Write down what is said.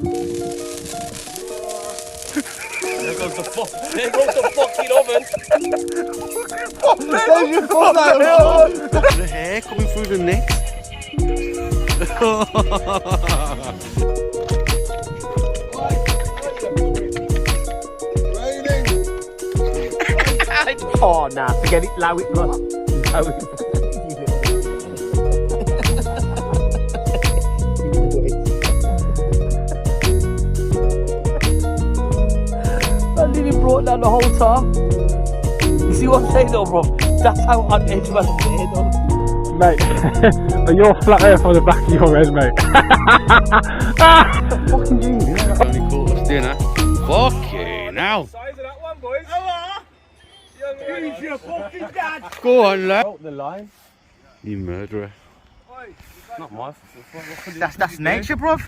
There goes the fucking oven. There's your foot out. The hair coming through the neck. Oh, nah, forget it. Allow it, look. Allow it. I nearly brought down the whole tar. You see what I'm saying though, bro? That's how on edge man is here, though. Mate, you're flat earth on the back of your head, mate. Fucking genius. Only caught us dinner. Fucking hell. Size of that one, boys. Hello. Use your fucking dad. Go on, lad. Out the line. You murderer. Not my fault. That's nature, bruv.